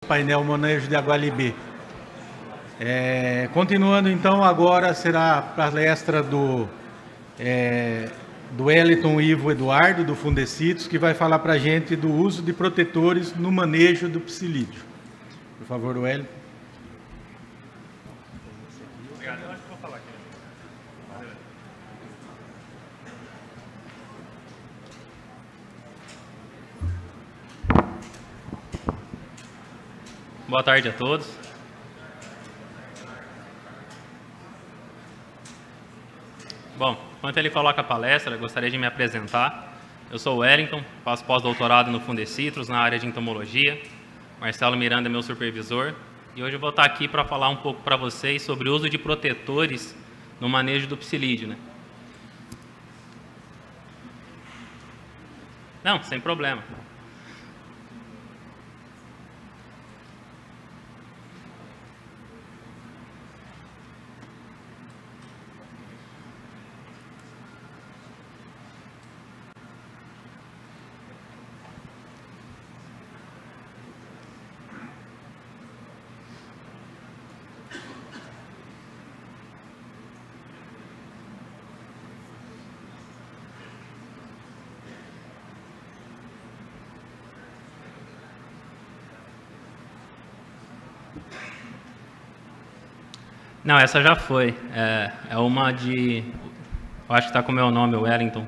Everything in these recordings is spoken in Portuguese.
painel manejo de HLB. Continuando então, agora será a palestra do Wellington Ivo Eduardo, do Fundecitrus, que vai falar para a gente do uso de protetores no manejo do psilídeo. Por favor, Wellington. Obrigado. Eu acho que vou falar aqui. Boa tarde a todos. Bom, enquanto ele coloca a palestra, eu gostaria de me apresentar. Eu sou o Wellington, faço pós-doutorado no Fundecitrus, na área de entomologia. Marcelo Miranda é meu supervisor. E hoje eu vou estar aqui para falar um pouco para vocês sobre o uso de protetores no manejo do psilídeo, né? Não, sem problema. Não, essa já foi. É uma de... Eu acho que está com o meu nome, Wellington.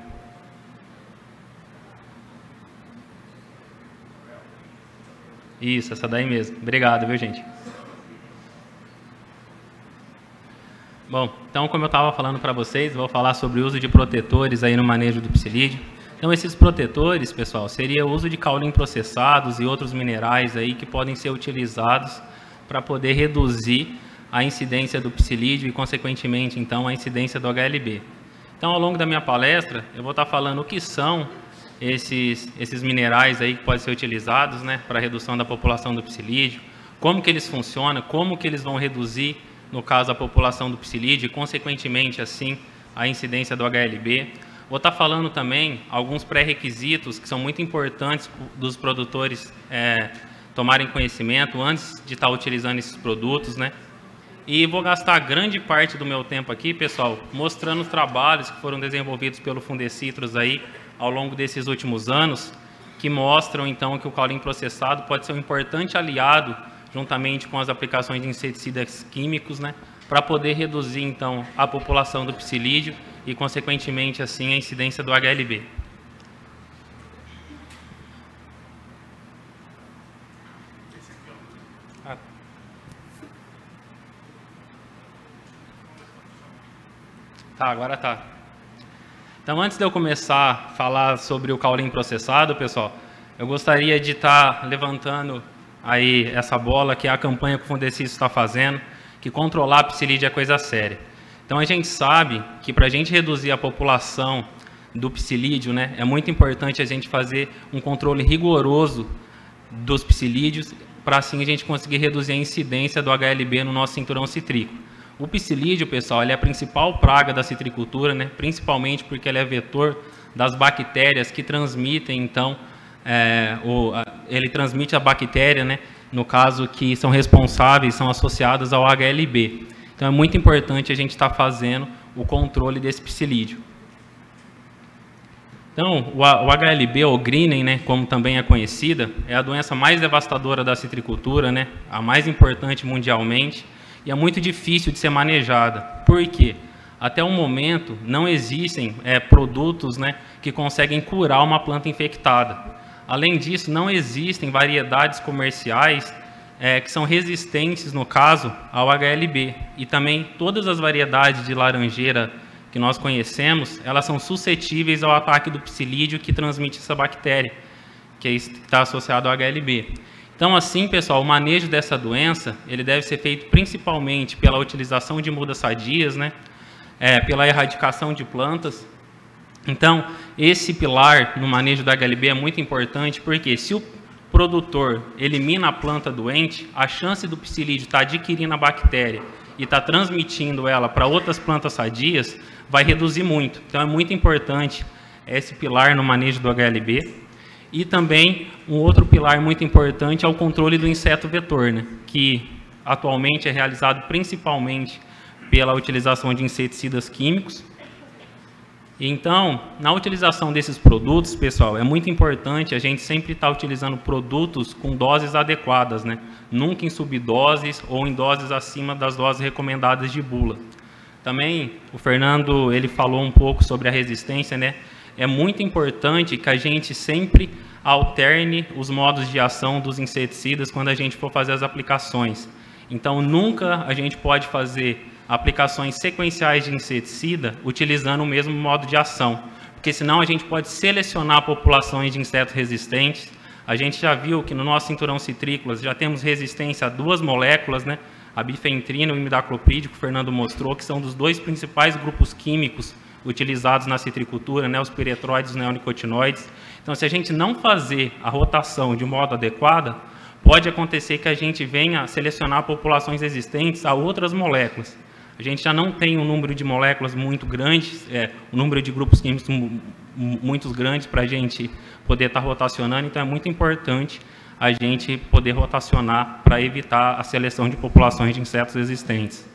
Isso, essa daí mesmo. Obrigado, viu, gente? Bom, então, como eu estava falando para vocês, vou falar sobre o uso de protetores aí no manejo do psilídeo. Então, esses protetores, pessoal, seria o uso de caulim processados e outros minerais aí que podem ser utilizados para poder reduzir a incidência do psilídeo e, consequentemente, então, a incidência do HLB. Então, ao longo da minha palestra, eu vou estar falando o que são esses minerais aí que podem ser utilizados, né, para a redução da população do psilídeo, como que eles funcionam, como que eles vão reduzir, no caso, a população do psilídeo e, consequentemente, assim, a incidência do HLB. Vou estar falando também alguns pré-requisitos que são muito importantes dos produtores tomarem conhecimento antes de estar utilizando esses produtos, né? E vou gastar grande parte do meu tempo aqui, pessoal, mostrando os trabalhos que foram desenvolvidos pelo Fundecitrus aí ao longo desses últimos anos, que mostram, então, que o caulim processado pode ser um importante aliado, juntamente com as aplicações de inseticidas químicos, né, para poder reduzir, então, a população do psilídeo e, consequentemente, assim, a incidência do HLB. Tá, agora tá. Então, antes de eu começar a falar sobre o caulim processado, pessoal, eu gostaria de estar levantando aí essa bola, que é a campanha que o Fundecitrus está fazendo, que controlar a psilídeo é coisa séria. Então, a gente sabe que para a gente reduzir a população do psilídeo, né, é muito importante a gente fazer um controle rigoroso dos psilídeos, para assim a gente conseguir reduzir a incidência do HLB no nosso cinturão citrícola. O psilídeo, pessoal, ele é a principal praga da citricultura, né? Principalmente porque ele é vetor das bactérias que transmitem, então, ele transmite a bactéria, né? No caso, que são responsáveis, são associadas ao HLB. Então, é muito importante a gente estar fazendo o controle desse psilídeo. Então, o HLB, ou Greening, né, como também é conhecida, é a doença mais devastadora da citricultura, né? A mais importante mundialmente. E é muito difícil de ser manejada. Por quê? Até o momento, não existem produtos, né, que conseguem curar uma planta infectada. Além disso, não existem variedades comerciais que são resistentes, no caso, ao HLB. E também todas as variedades de laranjeira que nós conhecemos, elas são suscetíveis ao ataque do psilídeo que transmite essa bactéria, que está associado ao HLB. Então, assim, pessoal, o manejo dessa doença, ele deve ser feito principalmente pela utilização de mudas sadias, né? Pela erradicação de plantas. Então, esse pilar no manejo da HLB é muito importante, porque se o produtor elimina a planta doente, a chance do psilídeo estar adquirindo a bactéria e estar transmitindo ela para outras plantas sadias vai reduzir muito. Então, é muito importante esse pilar no manejo do HLB. E também um outro pilar muito importante é o controle do inseto vetor, né, que atualmente é realizado principalmente pela utilização de inseticidas químicos. Então, na utilização desses produtos, pessoal, é muito importante a gente sempre estar utilizando produtos com doses adequadas, né? Nunca em subdoses ou em doses acima das doses recomendadas de bula. Também, o Fernando, ele falou um pouco sobre a resistência, né? É muito importante que a gente sempre alterne os modos de ação dos inseticidas quando a gente for fazer as aplicações. Então, nunca a gente pode fazer aplicações sequenciais de inseticida utilizando o mesmo modo de ação, porque senão a gente pode selecionar populações de insetos resistentes. A gente já viu que no nosso cinturão citrícolas já temos resistência a 2 moléculas, né? A bifentrina e o imidacloprídeo, que o Fernando mostrou, que são dos 2 principais grupos químicos utilizados na citricultura, né? Os piretróides e os neonicotinoides. Então, se a gente não fazer a rotação de modo adequado, pode acontecer que a gente venha selecionar populações resistentes a outras moléculas. A gente já não tem um número de moléculas muito grande, um número de grupos químicos muito grandes para a gente poder estar rotacionando, então é muito importante a gente poder rotacionar para evitar a seleção de populações de insetos resistentes.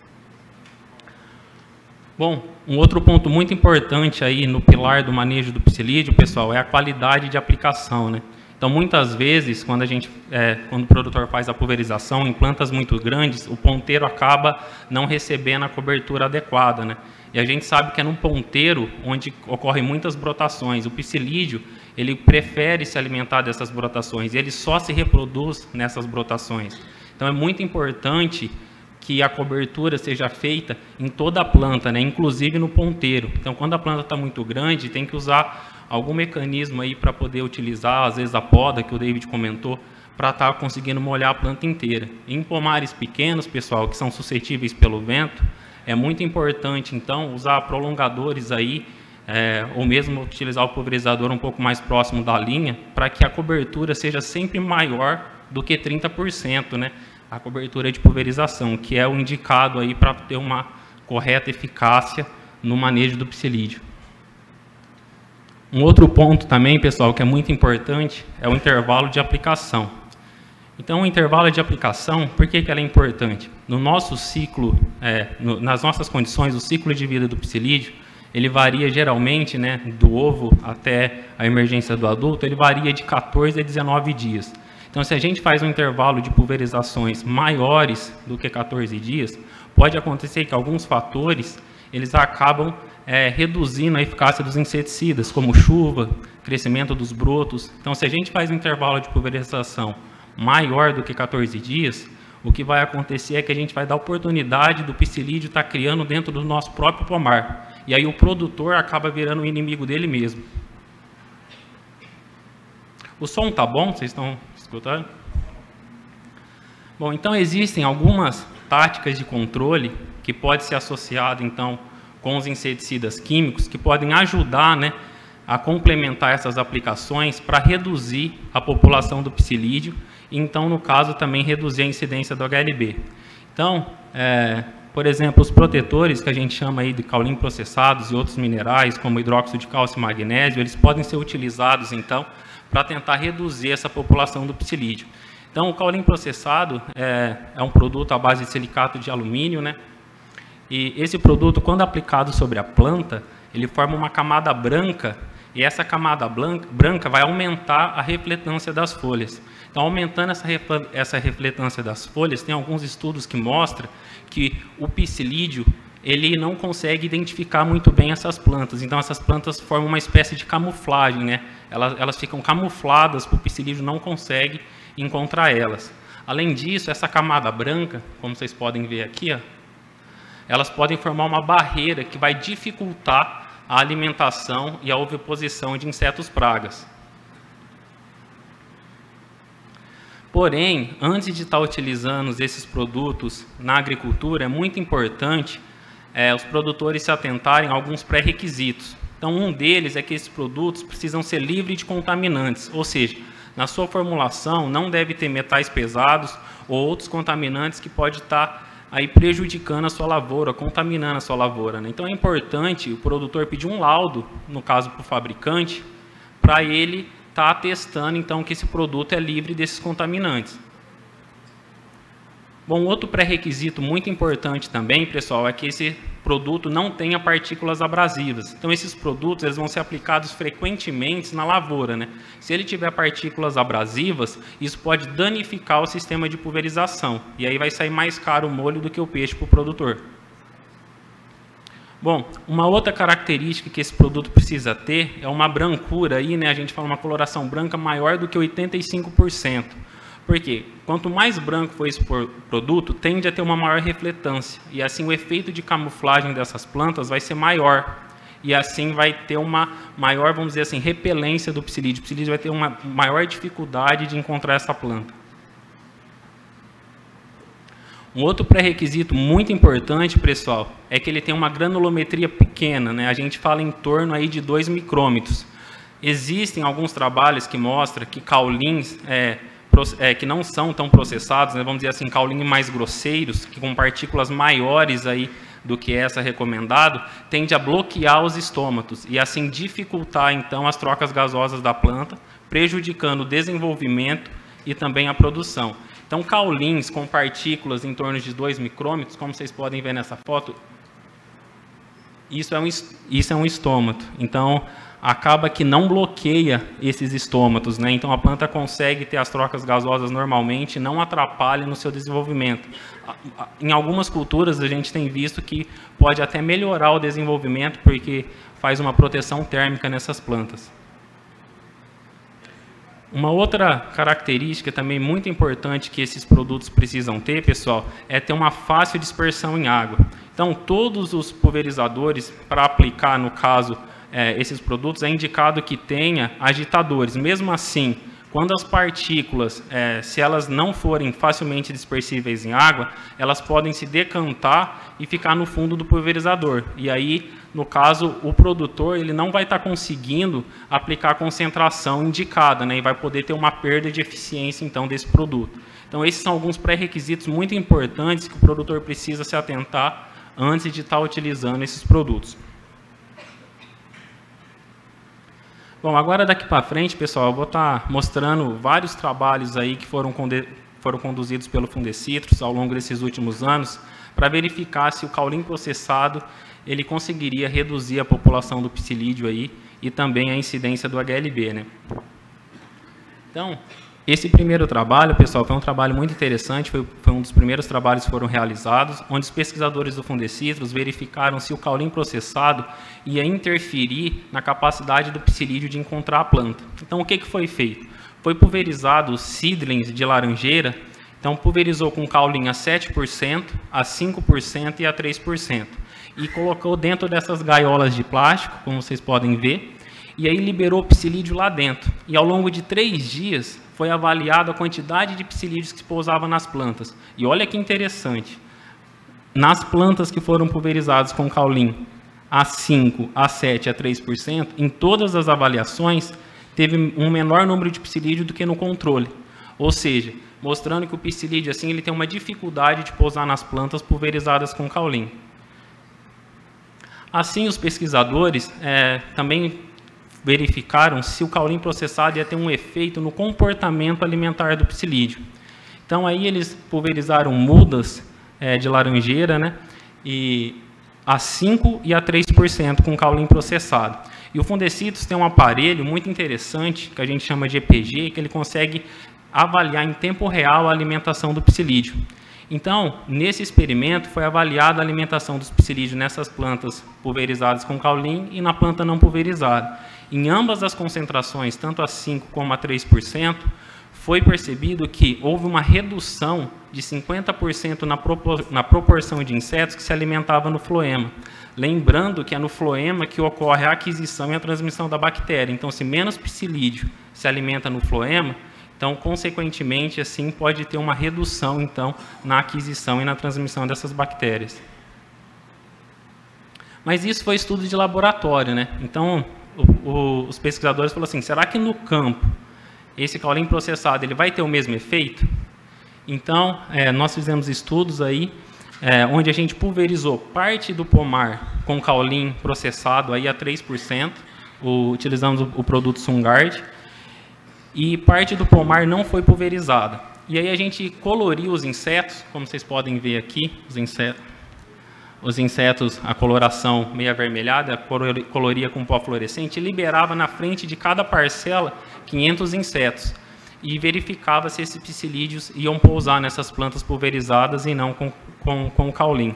Bom, um outro ponto muito importante aí no pilar do manejo do psilídeo, pessoal, é a qualidade de aplicação, né? Então, muitas vezes, quando o produtor faz a pulverização em plantas muito grandes, o ponteiro acaba não recebendo a cobertura adequada, né? E a gente sabe que é num ponteiro onde ocorrem muitas brotações. O psilídeo, ele prefere se alimentar dessas brotações, ele só se reproduz nessas brotações. Então, é muito importante que a cobertura seja feita em toda a planta, né? Inclusive no ponteiro. Então, quando a planta está muito grande, tem que usar algum mecanismo aí para poder utilizar, às vezes a poda, que o David comentou, para estar conseguindo molhar a planta inteira. Em pomares pequenos, pessoal, que são suscetíveis pelo vento, é muito importante, então, usar prolongadores aí, ou mesmo utilizar o pulverizador um pouco mais próximo da linha, para que a cobertura seja sempre maior do que 30%, né? A cobertura de pulverização, que é o indicado aí para ter uma correta eficácia no manejo do psilídeo. Um outro ponto também, pessoal, que é muito importante, é o intervalo de aplicação. Então, o intervalo de aplicação, por que ela é importante? No nosso ciclo, nas nossas condições, o ciclo de vida do psilídeo, ele varia geralmente, né, do ovo até a emergência do adulto, ele varia de 14 a 19 dias. Então, se a gente faz um intervalo de pulverizações maiores do que 14 dias, pode acontecer que alguns fatores, eles acabam reduzindo a eficácia dos inseticidas, como chuva, crescimento dos brotos. Então, se a gente faz um intervalo de pulverização maior do que 14 dias, o que vai acontecer é que a gente vai dar oportunidade do psilídeo estar criando dentro do nosso próprio pomar. E aí o produtor acaba virando o inimigo dele mesmo. O som tá bom? Vocês estão escutando? Bom, então existem algumas táticas de controle que pode ser associado, então, com os inseticidas químicos, que podem ajudar, né, a complementar essas aplicações para reduzir a população do psilídeo e, então, no caso, também reduzir a incidência do HLB. Então, por exemplo, os protetores que a gente chama aí de caulim processados e outros minerais, como hidróxido de cálcio e magnésio, eles podem ser utilizados, então, para tentar reduzir essa população do psilídeo. Então, o caulim processado é um produto à base de silicato de alumínio, né? E esse produto, quando aplicado sobre a planta, ele forma uma camada branca, e essa camada branca vai aumentar a refletância das folhas. Então, aumentando essa refletância das folhas, tem alguns estudos que mostram que o psilídeo, ele não consegue identificar muito bem essas plantas. Então, essas plantas formam uma espécie de camuflagem, né? Elas ficam camufladas, o psilídeo não consegue encontrar elas. Além disso, essa camada branca, como vocês podem ver aqui, ó, elas podem formar uma barreira que vai dificultar a alimentação e a oviposição de insetos pragas. Porém, antes de estar utilizando esses produtos na agricultura, é muito importante os produtores se atentarem a alguns pré-requisitos. Então, um deles é que esses produtos precisam ser livres de contaminantes, ou seja, na sua formulação não deve ter metais pesados ou outros contaminantes que podem estar aí prejudicando a sua lavoura, contaminando a sua lavoura, né? Então é importante o produtor pedir um laudo, no caso para o fabricante, para ele está atestando então que esse produto é livre desses contaminantes. Bom, outro pré-requisito muito importante também, pessoal, é que esse produto não tenha partículas abrasivas. Então, esses produtos eles vão ser aplicados frequentemente na lavoura, né? Se ele tiver partículas abrasivas, isso pode danificar o sistema de pulverização. E aí vai sair mais caro o molho do que o peixe para o produtor. Bom, uma outra característica que esse produto precisa ter é uma brancura, aí, né? A gente fala uma coloração branca maior do que 85%. Por quê? Quanto mais branco for esse produto, tende a ter uma maior refletância. E assim o efeito de camuflagem dessas plantas vai ser maior. E assim vai ter uma maior, vamos dizer assim, repelência do psilídeo. O psilídeo vai ter uma maior dificuldade de encontrar essa planta. Um outro pré-requisito muito importante, pessoal, é que ele tem uma granulometria pequena, né? A gente fala em torno aí de 2 micrômetros. Existem alguns trabalhos que mostram que caulins que não são tão processados, né, vamos dizer assim, caulins mais grosseiros, que com partículas maiores aí do que essa recomendado, tende a bloquear os estômatos e assim dificultar então as trocas gasosas da planta, prejudicando o desenvolvimento e também a produção. Então, caulins com partículas em torno de 2 micrômetros, como vocês podem ver nessa foto, isso é um estômato. Então, acaba que não bloqueia esses estômatos, né? Então a planta consegue ter as trocas gasosas normalmente, não atrapalha no seu desenvolvimento. Em algumas culturas a gente tem visto que pode até melhorar o desenvolvimento porque faz uma proteção térmica nessas plantas. Uma outra característica também muito importante que esses produtos precisam ter, pessoal, é ter uma fácil dispersão em água. Então todos os pulverizadores, para aplicar no caso esses produtos, é indicado que tenha agitadores. Mesmo assim, quando as partículas, se elas não forem facilmente dispersíveis em água, elas podem se decantar e ficar no fundo do pulverizador. E aí, no caso, o produtor ele não vai estar conseguindo aplicar a concentração indicada, né? E vai poder ter uma perda de eficiência, então, desse produto. Então, esses são alguns pré-requisitos muito importantes que o produtor precisa se atentar antes de estar utilizando esses produtos. Bom, agora daqui para frente, pessoal, eu vou estar mostrando vários trabalhos aí que foram conduzidos pelo Fundecitrus ao longo desses últimos anos, para verificar se o caulim processado ele conseguiria reduzir a população do psilídeo aí e também a incidência do HLB, né? Então, esse primeiro trabalho, pessoal, foi um trabalho muito interessante, foi um dos primeiros trabalhos que foram realizados, onde os pesquisadores do Fundecitrus verificaram se o caulim processado ia interferir na capacidade do psilídeo de encontrar a planta. Então, o que foi feito? Foi pulverizado os seedlings de laranjeira, então pulverizou com caulim a 7%, a 5% e a 3%. E colocou dentro dessas gaiolas de plástico, como vocês podem ver, e aí liberou o psilídeo lá dentro. E ao longo de 3 dias, foi avaliada a quantidade de psilídeos que se pousava nas plantas. E olha que interessante, nas plantas que foram pulverizadas com caulim a 5%, a 7%, a 3%, em todas as avaliações, teve um menor número de psilídeo do que no controle. Ou seja, mostrando que o psilídeo assim, ele tem uma dificuldade de pousar nas plantas pulverizadas com caulim. Assim, os pesquisadores também verificaram se o caulim processado ia ter um efeito no comportamento alimentar do psilídeo. Então, aí eles pulverizaram mudas de laranjeira, né, e a 5% e a 3% com caulim processado. E o Fundecitrus tem um aparelho muito interessante, que a gente chama de EPG, que ele consegue avaliar em tempo real a alimentação do psilídeo. Então, nesse experimento, foi avaliada a alimentação dos psilídeos nessas plantas pulverizadas com caulim e na planta não pulverizada. Em ambas as concentrações, tanto a 5% como a 3%, foi percebido que houve uma redução de 50% na proporção de insetos que se alimentavam no floema. Lembrando que é no floema que ocorre a aquisição e a transmissão da bactéria. Então, se menos psilídeo se alimenta no floema, então, consequentemente, assim, pode ter uma redução, então, na aquisição e na transmissão dessas bactérias. Mas isso foi estudo de laboratório, né? Então, os pesquisadores falaram assim, será que no campo, esse caulim processado, ele vai ter o mesmo efeito? Então, nós fizemos estudos aí, onde a gente pulverizou parte do pomar com caulim processado aí a 3%, utilizamos o produto Sungard, e parte do pomar não foi pulverizada. E aí a gente coloriu os insetos, como vocês podem ver aqui, os insetos, a coloração meio avermelhada, coloria com pó fluorescente, e liberava na frente de cada parcela 500 insetos. E verificava se esses psilídeos iam pousar nessas plantas pulverizadas e não com caulim.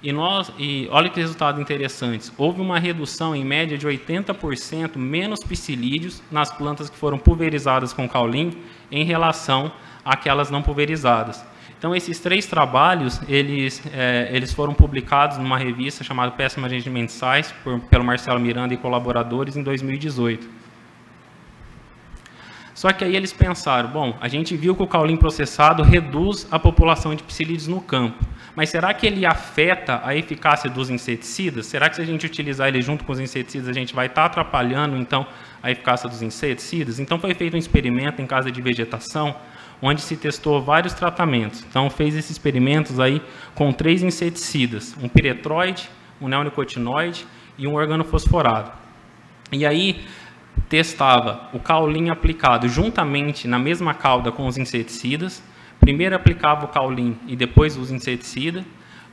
E olha que resultado interessante. Houve uma redução em média de 80% menos psilídeos nas plantas que foram pulverizadas com caulim em relação àquelas não pulverizadas. Então, esses 3 trabalhos, eles foram publicados numa revista chamada Pest Management Science, pelo Marcelo Miranda e colaboradores, em 2018. Só que aí eles pensaram, bom, a gente viu que o caulim processado reduz a população de psilídeos no campo, mas será que ele afeta a eficácia dos inseticidas? Será que se a gente utilizar ele junto com os inseticidas, a gente vai estar atrapalhando, então, a eficácia dos inseticidas? Então, foi feito um experimento em casa de vegetação, onde se testou vários tratamentos. Então, fez esses experimentos aí com 3 inseticidas, um piretroide, um neonicotinoide e um organofosforado. E aí, testava o caulim aplicado juntamente na mesma cauda com os inseticidas. Primeiro aplicava o caulim e depois os inseticidas.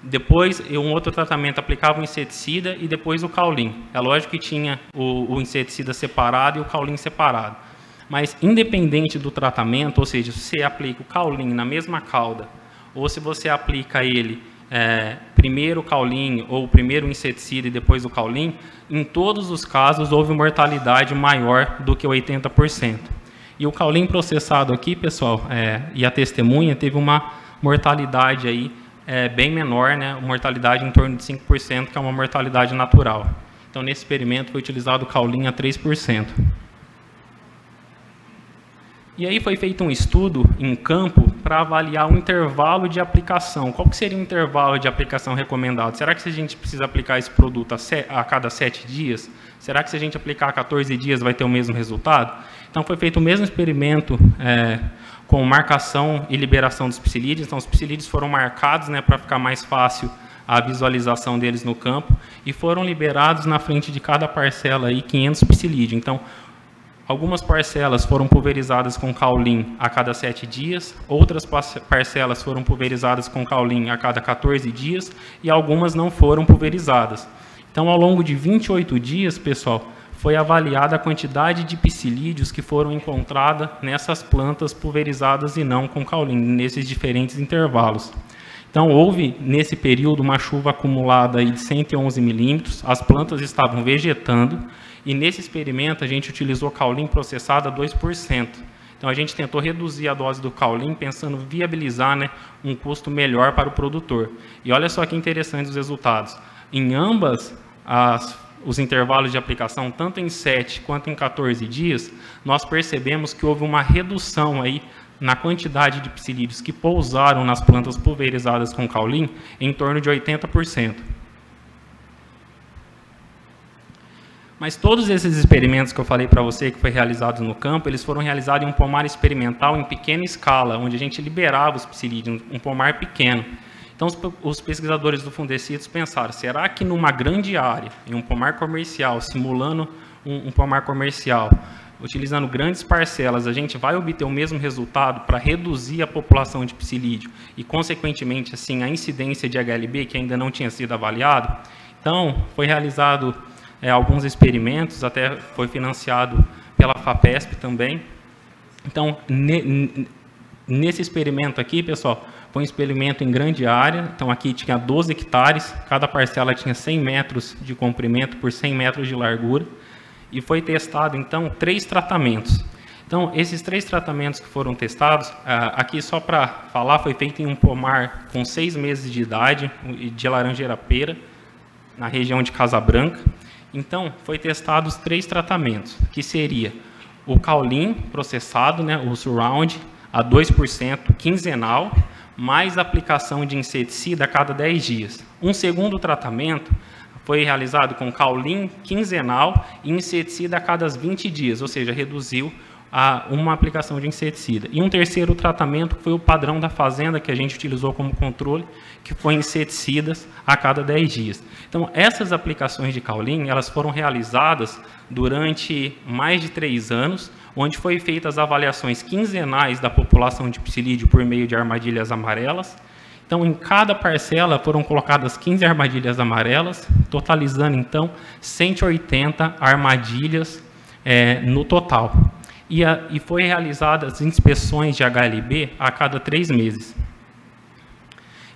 Depois, um outro tratamento aplicava o inseticida e depois o caulim. É lógico que tinha o inseticida separado e o caulim separado. Mas, independente do tratamento, ou seja, se você aplica o caulim na mesma cauda, ou se você aplica ele primeiro o caulim, ou primeiro o inseticida e depois o caulim, em todos os casos houve mortalidade maior do que 80%. E o caulim processado aqui, pessoal, e a testemunha, teve uma mortalidade aí, bem menor, né? Mortalidade em torno de 5%, que é uma mortalidade natural. Então, nesse experimento foi utilizado o caulim a 3%. E aí foi feito um estudo em campo para avaliar o intervalo de aplicação. Qual que seria o intervalo de aplicação recomendado? Será que se a gente precisa aplicar esse produto a cada 7 dias? Será que se a gente aplicar a 14 dias vai ter o mesmo resultado? Então foi feito o mesmo experimento com marcação e liberação dos psilídeos. Então os psilídeos foram marcados, né, para ficar mais fácil a visualização deles no campo, e foram liberados na frente de cada parcela aí 500 psilídeos. Então, algumas parcelas foram pulverizadas com caulim a cada 7 dias, outras parcelas foram pulverizadas com caulim a cada 14 dias e algumas não foram pulverizadas. Então, ao longo de 28 dias, pessoal, foi avaliada a quantidade de psilídeos que foram encontrada nessas plantas pulverizadas e não com caulim, nesses diferentes intervalos. Então, houve, nesse período, uma chuva acumulada aí de 111 milímetros, as plantas estavam vegetando, e nesse experimento a gente utilizou caulim processado a 2%. Então a gente tentou reduzir a dose do caulim, pensando em viabilizar, né, um custo melhor para o produtor. E olha só que interessante os resultados. Em ambas os intervalos de aplicação, tanto em 7 quanto em 14 dias, nós percebemos que houve uma redução aí na quantidade de psilídeos que pousaram nas plantas pulverizadas com caulim em torno de 80%. Mas todos esses experimentos que eu falei para você, que foi realizados no campo, eles foram realizados em um pomar experimental em pequena escala, onde a gente liberava os psilídeos, um pomar pequeno. Então, os pesquisadores do Fundecitos pensaram, será que numa grande área, em um pomar comercial, simulando um pomar comercial, utilizando grandes parcelas, a gente vai obter o mesmo resultado para reduzir a população de psilídeo e, consequentemente, assim, a incidência de HLB, que ainda não tinha sido avaliado? Então, foi realizado alguns experimentos, até foi financiado pela FAPESP também. Então, nesse experimento aqui, pessoal, foi um experimento em grande área. Então, aqui tinha 12 hectares, cada parcela tinha 100 metros de comprimento por 100 metros de largura. E foi testado, então, 3 tratamentos. Então, esses 3 tratamentos que foram testados, aqui só para falar, foi feito em um pomar com 6 meses de idade, de laranjeira-pera, na região de Casa Branca. Então, foi testados 3 tratamentos, que seria o caulim processado, né, o surround, a 2% quinzenal, mais aplicação de inseticida a cada 10 dias. Um segundo tratamento foi realizado com caulim quinzenal e inseticida a cada 20 dias, ou seja, reduziu uma aplicação de inseticida. E um terceiro tratamento foi o padrão da fazenda, que a gente utilizou como controle, que foi inseticidas a cada 10 dias. Então, essas aplicações de caulim, elas foram realizadas durante mais de 3 anos, onde foi feitas as avaliações quinzenais da população de psilídeo por meio de armadilhas amarelas. Então, em cada parcela foram colocadas 15 armadilhas amarelas, totalizando, então, 180 armadilhas no total. E foi realizadas inspeções de HLB a cada 3 meses.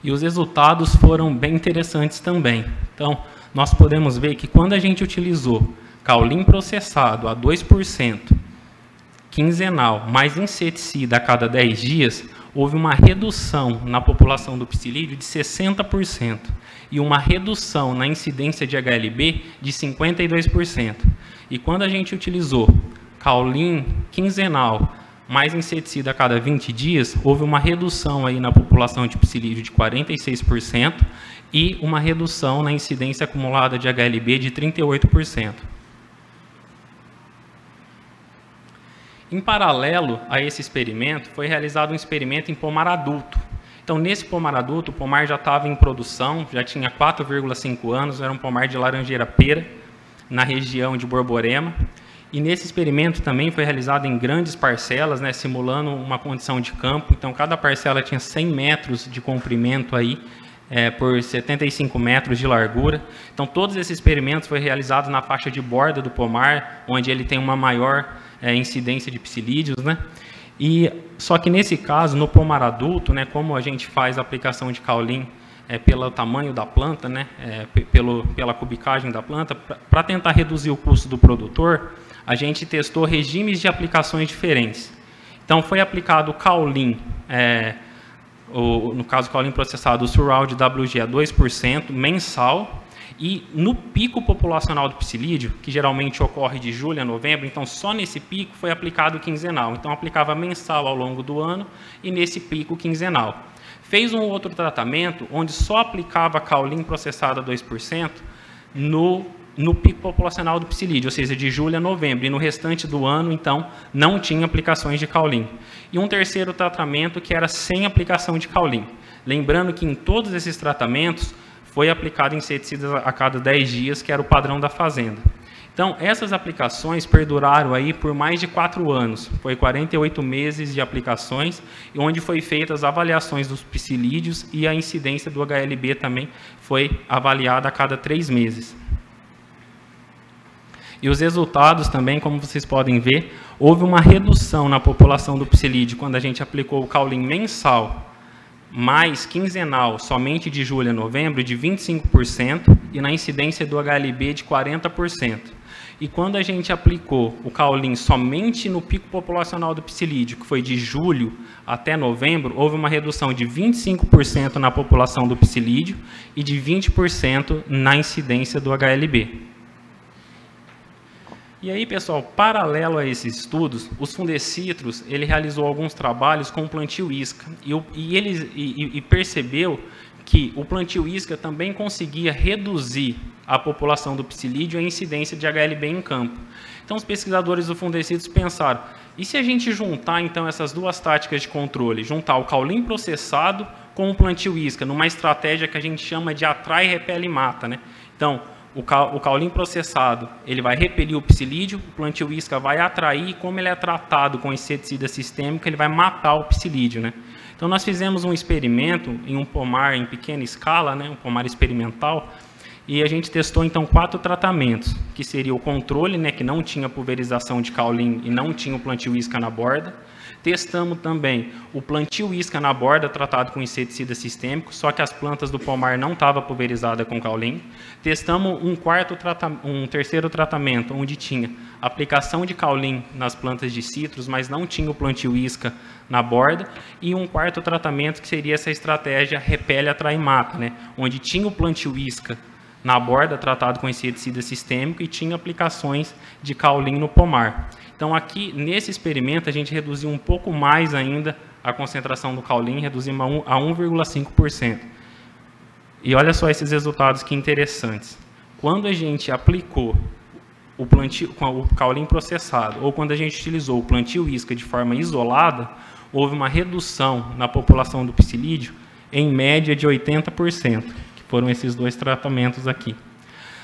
E os resultados foram bem interessantes também. Então, nós podemos ver que quando a gente utilizou caulim processado a 2%, quinzenal, mais inseticida a cada 10 dias, houve uma redução na população do psilídeo de 60% e uma redução na incidência de HLB de 52%. E quando a gente utilizou caulim quinzenal, mais inseticida a cada 20 dias, houve uma redução aí na população de psilídeo de 46% e uma redução na incidência acumulada de HLB de 38%. Em paralelo a esse experimento, foi realizado um experimento em pomar adulto. Então, nesse pomar adulto, o pomar já estava em produção, já tinha 4,5 anos, era um pomar de laranjeira pera, na região de Borborema. E nesse experimento também foi realizado em grandes parcelas, né, simulando uma condição de campo. Então, cada parcela tinha 100 metros de comprimento aí, por 75 metros de largura. Então, todos esses experimentos foram realizados na faixa de borda do pomar, onde ele tem uma maior incidência de psilídeos, né? E só que nesse caso, no pomar adulto, né, como a gente faz a aplicação de caulim pelo tamanho da planta, né, pela cubicagem da planta, para tentar reduzir o custo do produtor, a gente testou regimes de aplicações diferentes. Então, foi aplicado o caulim, no caso, o caulim processado, o Surround WG a 2% mensal, e no pico populacional do psilídeo, que geralmente ocorre de julho a novembro, então só nesse pico foi aplicado quinzenal. Então, aplicava mensal ao longo do ano e nesse pico quinzenal. Fez um outro tratamento onde só aplicava caulim processado a 2% no pico populacional do psilídeo, ou seja, de julho a novembro, e no restante do ano, então, não tinha aplicações de caulim. E um terceiro tratamento que era sem aplicação de caulim. Lembrando que em todos esses tratamentos foi aplicado inseticidas a cada 10 dias, que era o padrão da fazenda. Então, essas aplicações perduraram aí por mais de 4 anos. Foi 48 meses de aplicações, onde foi feitas as avaliações dos psilídeos e a incidência do HLB também foi avaliada a cada 3 meses. E os resultados também, como vocês podem ver, houve uma redução na população do psilídeo quando a gente aplicou o caulim mensal mais quinzenal, somente de julho a novembro, de 25%, e na incidência do HLB de 40%. E quando a gente aplicou o caulim somente no pico populacional do psilídeo, que foi de julho até novembro, houve uma redução de 25% na população do psilídeo e de 20% na incidência do HLB. E aí, pessoal, paralelo a esses estudos, os Fundecitrus, ele realizou alguns trabalhos com o plantio isca e percebeu que o plantio isca também conseguia reduzir a população do psilídeo e a incidência de HLB em campo. Então, os pesquisadores do Fundecitrus pensaram, e se a gente juntar, então, essas duas táticas de controle, juntar o caulim processado com o plantio isca, numa estratégia que a gente chama de atrai, repele e mata, né? Então, o caulim processado, ele vai repelir o psilídeo, o plantio isca vai atrair, e como ele é tratado com inseticida sistêmico, ele vai matar o psilídeo, né? Então, nós fizemos um experimento em um pomar em pequena escala, né, um pomar experimental, e a gente testou, então, 4 tratamentos, que seria o controle, né, que não tinha pulverização de caulim e não tinha o plantio isca na borda. Testamos também o plantio isca na borda, tratado com inseticida sistêmico, só que as plantas do pomar não estavam pulverizadas com caulim. Testamos um terceiro tratamento, onde tinha aplicação de caulim nas plantas de citros, mas não tinha o plantio isca na borda. E um quarto tratamento, que seria essa estratégia repele, atrai e mata, né? Onde tinha o plantio isca na borda, tratado com inseticida sistêmico, e tinha aplicações de caulim no pomar. Então, aqui, nesse experimento, a gente reduziu um pouco mais ainda a concentração do caulim, reduzimos a 1,5%. E olha só esses resultados que interessantes. Quando a gente aplicou o caulim processado, ou quando a gente utilizou o plantio isca de forma isolada, houve uma redução na população do psilídeo, em média de 80%, que foram esses 2 tratamentos aqui.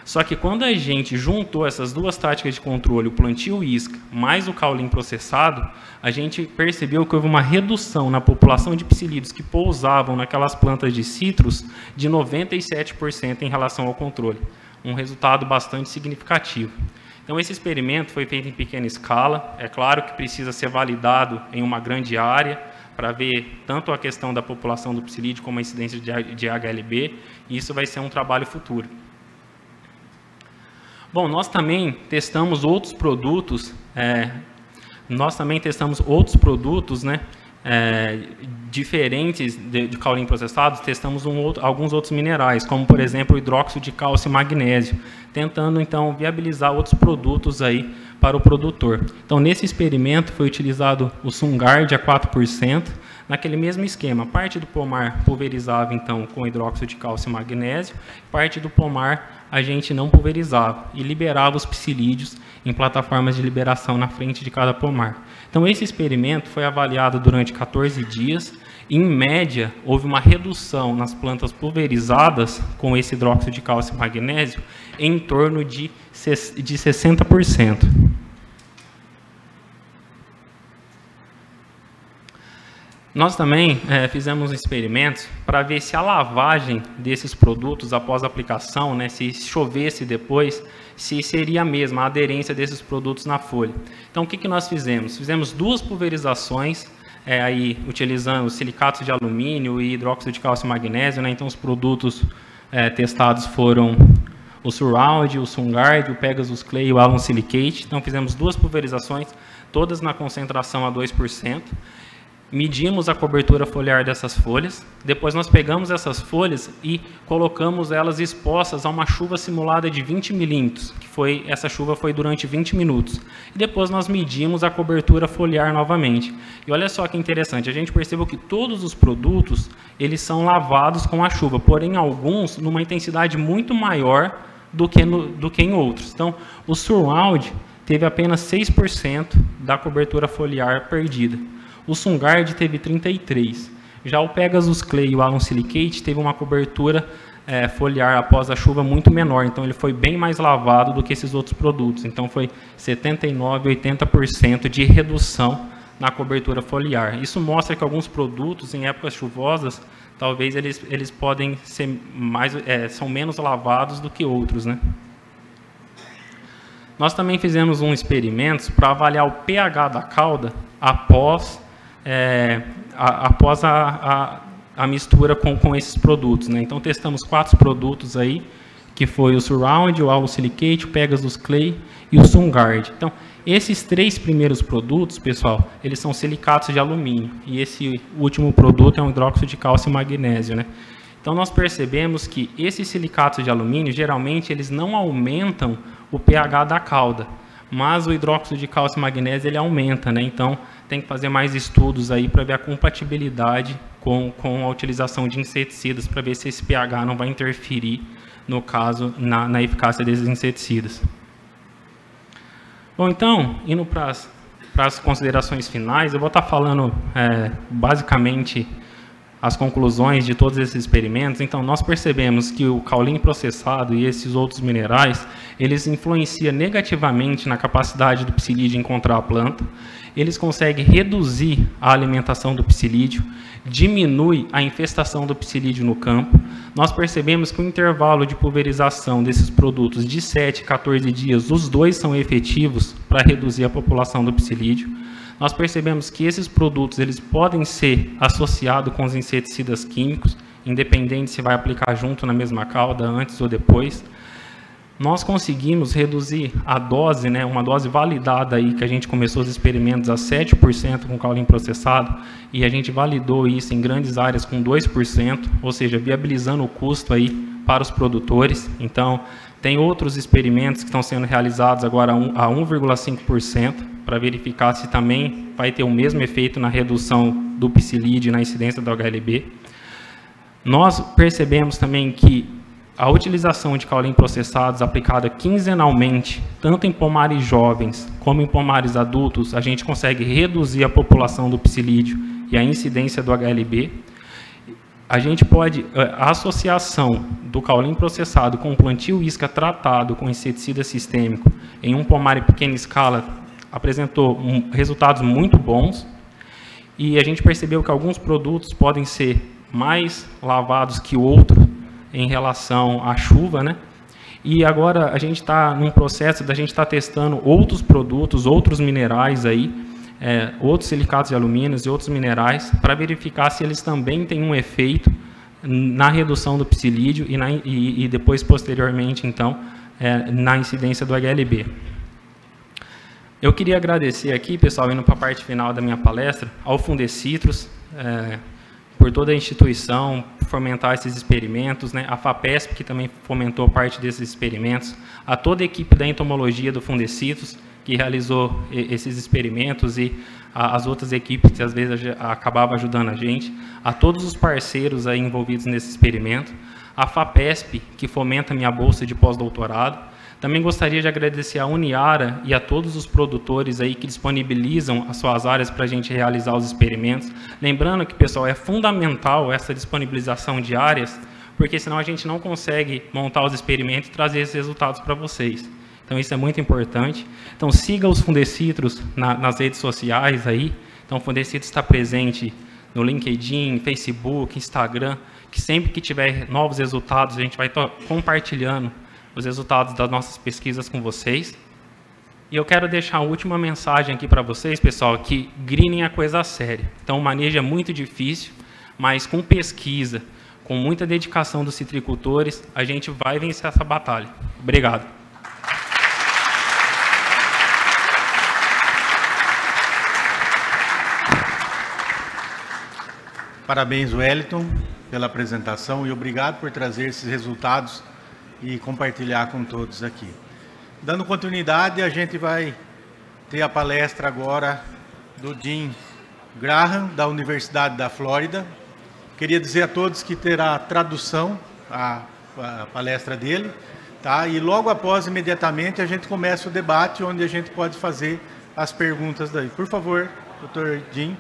Só que quando a gente juntou essas duas táticas de controle, o plantio isca mais o caulim processado, a gente percebeu que houve uma redução na população de psilídeos que pousavam naquelas plantas de citros de 97% em relação ao controle. Um resultado bastante significativo. Então, esse experimento foi feito em pequena escala. É claro que precisa ser validado em uma grande área para ver tanto a questão da população do psilídeo como a incidência de HLB, e isso vai ser um trabalho futuro. Bom, nós também testamos outros produtos, né, diferentes de caulim processados. Testamos alguns outros minerais, como por exemplo o hidróxido de cálcio e magnésio, tentando então viabilizar outros produtos aí para o produtor. Então, nesse experimento foi utilizado o Sungard a 4%, naquele mesmo esquema. Parte do pomar pulverizava então com hidróxido de cálcio e magnésio, parte do pomar a gente não pulverizava e liberava os psilídeos em plataformas de liberação na frente de cada pomar. Então, esse experimento foi avaliado durante 14 dias. Em média, houve uma redução nas plantas pulverizadas com esse hidróxido de cálcio e magnésio em torno de 60%. Nós também fizemos experimentos para ver se a lavagem desses produtos após a aplicação, né, se chovesse depois, se seria a mesma a aderência desses produtos na folha. Então, o que nós fizemos? Fizemos 2 pulverizações, aí, utilizando silicatos de alumínio e hidróxido de cálcio e magnésio, né? Então, os produtos testados foram o Surround, o Sungard, o Pegasus Clay e o Alum Silicate. Então, fizemos 2 pulverizações, todas na concentração a 2%. Medimos a cobertura foliar dessas folhas, depois nós pegamos essas folhas e colocamos elas expostas a uma chuva simulada de 20 milímetros, essa chuva foi durante 20 minutos. E depois nós medimos a cobertura foliar novamente. E olha só que interessante, a gente percebeu que todos os produtos, eles são lavados com a chuva, porém alguns numa intensidade muito maior do que em outros. Então, o Surround teve apenas 6% da cobertura foliar perdida. O Sungard teve 33%. Já o Pegasus Clay e o Alum Silicate teve uma cobertura foliar após a chuva muito menor. Então, ele foi bem mais lavado do que esses outros produtos. Então, foi 79%, 80% de redução na cobertura foliar. Isso mostra que alguns produtos, em épocas chuvosas, talvez eles podem ser são menos lavados do que outros, né? Nós também fizemos um experimento para avaliar o pH da cauda após a mistura com esses produtos, né? Então, testamos 4 produtos aí, que foi o Surround, o Alum Silicate, o Pegasus Clay e o Sungard. Então, esses 3 primeiros produtos, pessoal, eles são silicatos de alumínio, e esse último produto é um hidróxido de cálcio e magnésio, né? Então, nós percebemos que esses silicatos de alumínio, geralmente, eles não aumentam o pH da cauda, mas o hidróxido de cálcio e magnésio ele aumenta, né? Então, tem que fazer mais estudos aí para ver a compatibilidade com a utilização de inseticidas, para ver se esse pH não vai interferir, no caso, na eficácia desses inseticidas. Bom, então, indo para as considerações finais, eu vou estar falando basicamente as conclusões de todos esses experimentos. Então, nós percebemos que o caulim processado e esses outros minerais, eles influenciam negativamente na capacidade do psilídeo de encontrar a planta, eles conseguem reduzir a alimentação do psilídeo, diminui a infestação do psilídeo no campo. Nós percebemos que o intervalo de pulverização desses produtos de 7 a 14 dias, os dois são efetivos para reduzir a população do psilídeo. Nós percebemos que esses produtos eles podem ser associados com os inseticidas químicos, independente se vai aplicar junto na mesma cauda, antes ou depois. Nós conseguimos reduzir a dose, né, uma dose validada, aí, que a gente começou os experimentos a 7% com caulim processado, e a gente validou isso em grandes áreas com 2%, ou seja, viabilizando o custo aí para os produtores. Então, tem outros experimentos que estão sendo realizados agora a 1,5%, para verificar se também vai ter o mesmo efeito na redução do psilídeo e na incidência do HLB. Nós percebemos também que a utilização de caulim processados aplicada quinzenalmente, tanto em pomares jovens como em pomares adultos, a gente consegue reduzir a população do psilídeo e a incidência do HLB. a associação do caulim processado com plantio isca tratado com inseticida sistêmico em um pomar em pequena escala apresentou resultados muito bons, e a gente percebeu que alguns produtos podem ser mais lavados que outros em relação à chuva, né? E agora a gente está num processo da gente estar testando outros produtos, outros minerais aí, outros silicatos de alumínio e outros minerais, para verificar se eles também têm um efeito na redução do psilídeo e depois, posteriormente, então, na incidência do HLB. Eu queria agradecer aqui, pessoal, indo para a parte final da minha palestra, ao Fundecitrus, por toda a instituição, por fomentar esses experimentos, né? A FAPESP, que também fomentou parte desses experimentos, a toda a equipe da entomologia do Fundecitrus, que realizou esses experimentos, e as outras equipes que às vezes acabavam ajudando a gente, a todos os parceiros aí envolvidos nesse experimento, a FAPESP, que fomenta minha bolsa de pós-doutorado. Também gostaria de agradecer a Uniara e a todos os produtores aí que disponibilizam as suas áreas para a gente realizar os experimentos. Lembrando que, pessoal, é fundamental essa disponibilização de áreas, porque senão a gente não consegue montar os experimentos e trazer esses resultados para vocês. Então, isso é muito importante. Então, siga os Fundecitrus nas redes sociais aí. Então, o Fundecitrus está presente no LinkedIn, Facebook, Instagram, que sempre que tiver novos resultados, a gente vai estar compartilhando os resultados das nossas pesquisas com vocês. E eu quero deixar a última mensagem aqui para vocês, pessoal, que greening é coisa séria. Então, o manejo é muito difícil, mas com pesquisa, com muita dedicação dos citricultores, a gente vai vencer essa batalha. Obrigado. Parabéns, Wellington, pela apresentação, e obrigado por trazer esses resultados e compartilhar com todos aqui. Dando continuidade, a gente vai ter a palestra agora do Jim Graham, da Universidade da Flórida. Queria dizer a todos que terá tradução a palestra dele, tá? E logo após, imediatamente, a gente começa o debate, onde a gente pode fazer as perguntas daí. Por favor, Dr. Jim.